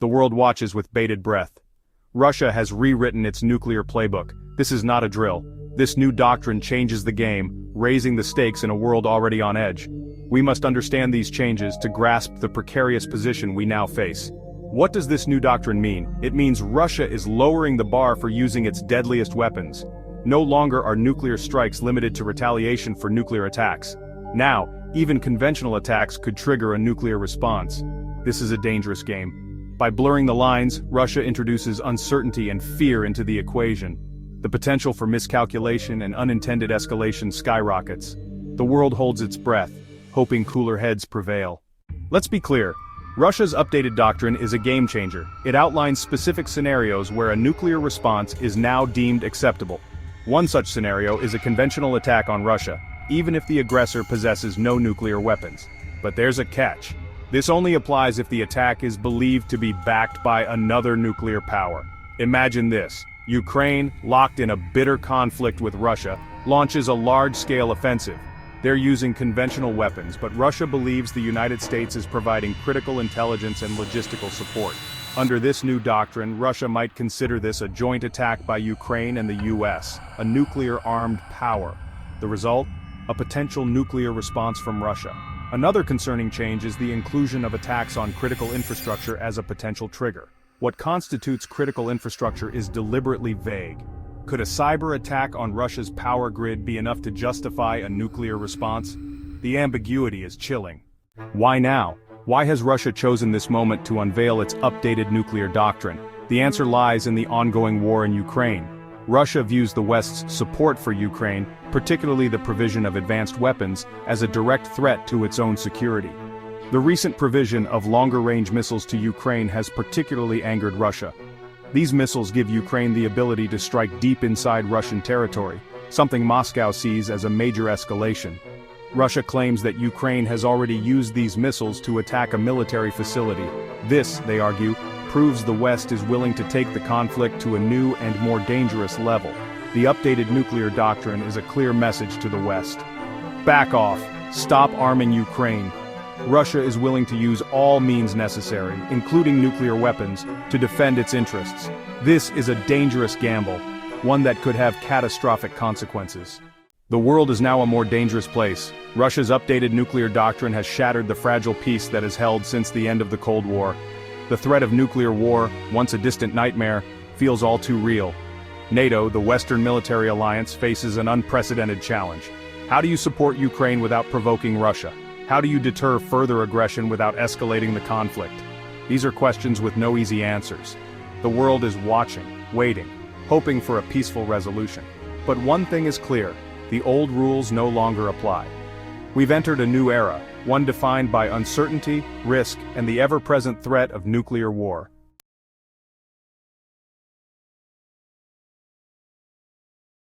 The world watches with bated breath. Russia has rewritten its nuclear playbook. This is not a drill. This new doctrine changes the game, raising the stakes in a world already on edge. We must understand these changes to grasp the precarious position we now face. What does this new doctrine mean? It means Russia is lowering the bar for using its deadliest weapons. No longer are nuclear strikes limited to retaliation for nuclear attacks. Now, even conventional attacks could trigger a nuclear response. This is a dangerous game. By blurring the lines, Russia introduces uncertainty and fear into the equation. The potential for miscalculation and unintended escalation skyrockets. The world holds its breath, hoping cooler heads prevail. Let's be clear. Russia's updated doctrine is a game changer. It outlines specific scenarios where a nuclear response is now deemed acceptable. One such scenario is a conventional attack on Russia, even if the aggressor possesses no nuclear weapons. But there's a catch. This only applies if the attack is believed to be backed by another nuclear power. Imagine this. Ukraine, locked in a bitter conflict with Russia, launches a large-scale offensive. They're using conventional weapons, but Russia believes the United States is providing critical intelligence and logistical support. Under this new doctrine, Russia might consider this a joint attack by Ukraine and the US, a nuclear-armed power. The result? A potential nuclear response from Russia. Another concerning change is the inclusion of attacks on critical infrastructure as a potential trigger. What constitutes critical infrastructure is deliberately vague. Could a cyber attack on Russia's power grid be enough to justify a nuclear response? The ambiguity is chilling. Why now? Why has Russia chosen this moment to unveil its updated nuclear doctrine? The answer lies in the ongoing war in Ukraine. Russia views the West's support for Ukraine, particularly the provision of advanced weapons, as a direct threat to its own security. The recent provision of longer-range missiles to Ukraine has particularly angered Russia. These missiles give Ukraine the ability to strike deep inside Russian territory, something Moscow sees as a major escalation. Russia claims that Ukraine has already used these missiles to attack a military facility. This, they argue, proves the West is willing to take the conflict to a new and more dangerous level. The updated nuclear doctrine is a clear message to the West. Back off. Stop arming Ukraine. Russia is willing to use all means necessary, including nuclear weapons, to defend its interests. This is a dangerous gamble, one that could have catastrophic consequences. The world is now a more dangerous place. Russia's updated nuclear doctrine has shattered the fragile peace that has held since the end of the Cold War. The threat of nuclear war, once a distant nightmare, feels all too real. NATO, the Western military alliance, faces an unprecedented challenge. How do you support Ukraine without provoking Russia? How do you deter further aggression without escalating the conflict? These are questions with no easy answers. The world is watching, waiting, hoping for a peaceful resolution. But one thing is clear, the old rules no longer apply. We've entered a new era, one defined by uncertainty, risk, and the ever-present threat of nuclear war.